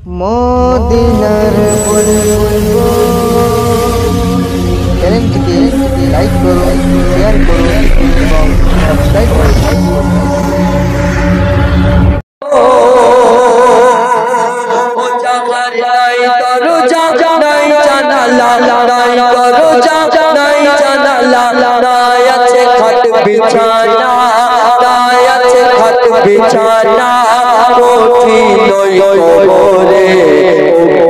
মদিনার বলবো চ্যানেলটিকে লাইক করুন, শেয়ার করুন এবং সাবস্ক্রাইব করুন। বিছানা কঠিন কবরে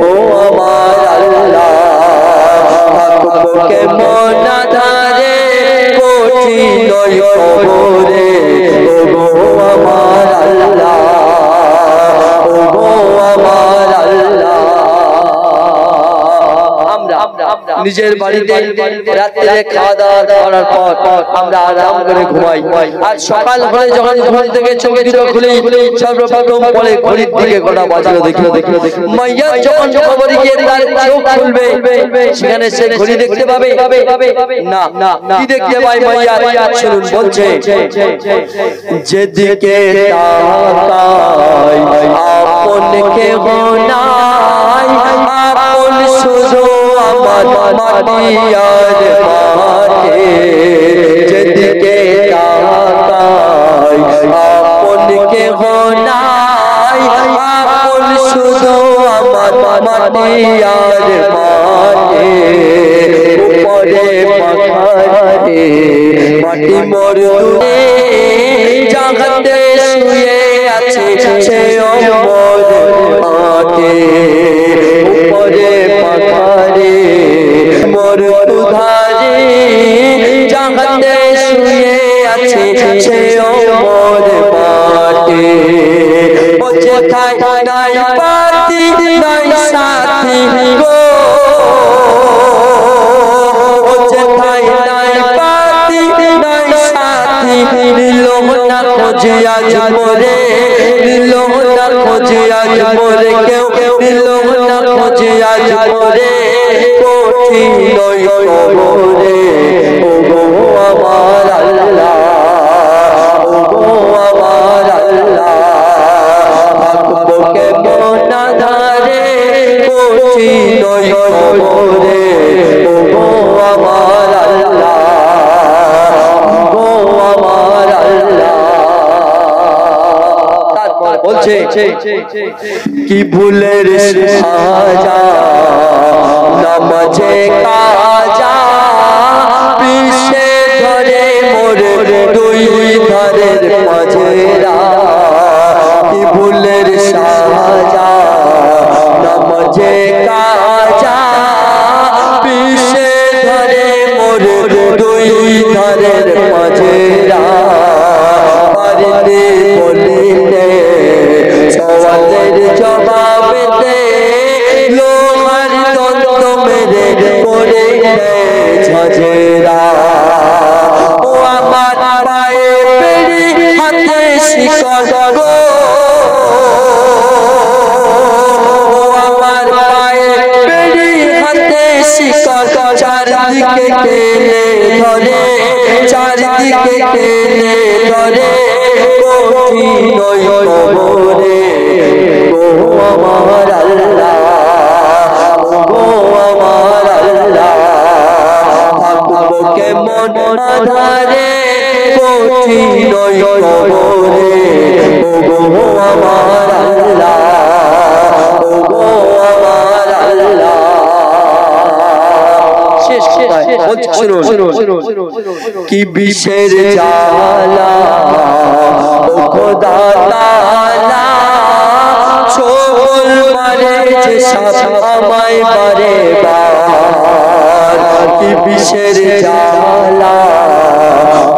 ও আমার আল্লাহ থাকবো কেমন ধারে কঠিন কবরে ও আমার আল্লাহ ও আমার আল্লাহ। নিজের বাড়িতে রাত্রে খাওয়া দাওয়া করার পর আমরা আরাম করে ঘুমাই, আর সকাল হলে যখন ঘুম থেকে চোখ দুটো খুলি সর্বপ্রথম বলে ঘড়ির দিকে কটা বাজলো দেখলো। মাইয়া যখন কবরে গিয়ে তার চোখ খুলবে সেখানে সে ঘড়ি দেখতে পাবে না, কি দেখতে পায় মাইয়া? শুনুন বলছে, যেদিকে তাকাই আপন কেহ নাই, আপন শুধু আমার মাটি আর মাটি। যেদিকে তাকাই আপন কেহ নাই, আপন শুধু আমার মাটি আর মাটি। উপরে পাখারে মাটি মরুনে জাগাতে শুয়ে আছে সে অমর মাটি। উপরে পাখারে মরু ধারে জাগাতে শুয়ে আছে সে অমর মাটি। ও যেথায় নাই পাতি নাই সাথী গো, ও যেথায় নাই পাতি নাই সাথী, নিলো না খোঁজে আজ মোরে, নিলো না খোঁজে আজ মোরে কেউ, নিলো না খোঁজে আজ মোরে কঠিন কবরে ও গো আমার আল্লাহ ও গো আমার আল্লাহ থাকবো কেমন ধারে কঠিন কবরে ও গো আমার আল্লাহ ও গো আমার আল্লাহ। তারপর বলছে কি ভুলের সাজা নামাজে কাজা পিছে ধরে মোরে দুই ধারের মাঝেরা। কি ভুলের সাজা নামাজে কাজা পিছে ধরে মোরে দুই ধারের মাঝেরা। বাড়িতে বলিতে সওয়ালের জবাবেতে লোহার দন্ত মেরে করে ঝাঁঝেরা। ও আমার পায়ে বেড়ি হাতে শিকল গো, ও আমার পায়ে বেড়ি হাতে শিকল, চারদিকে টেনে ধরে চারদিকে টেনে ধরে কঠিন কবরে ও আমার আল্লাহ ও আমার আল্লাহ থাকবো কেমন ধারে কঠিন কবরে ও আমার আল্লাহ ও আমার আল্লাহ। কি বিষের জ্বালা ও খোদা তাআলা ছোল মারে যে সাপ আমায় মারে বার। কি বিষের জ্বালা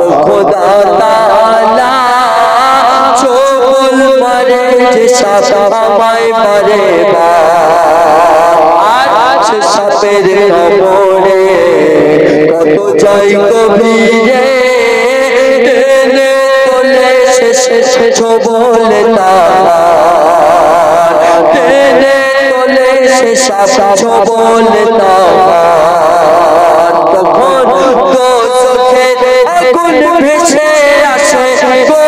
ও খোদা তাআলা ছোল মারে যে সাপ আমায় মারে বার। আজ সাপের কবরে কত জয় গভীরে টেনে তোলে শেষে ছবলে তার, টেনে তোলে শেষে ছবলে তার। তখন তো চোখে আগুন ভেসে আসে গো,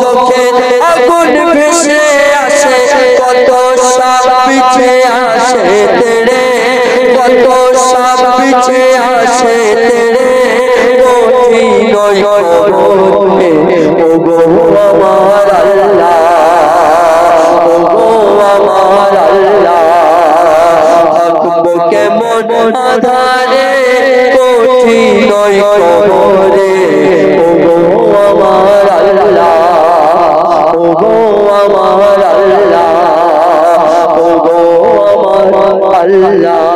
চোখে আগুন তেরে কঠিন করে ওগো আমার আল্লাহ ওগো আমার আল্লাহ থাকবো কেমন আধারে কঠিন করে ওগো আমার আল্লাহ ওগো আমার আল্লাহ ওগো আমার আল্লাহ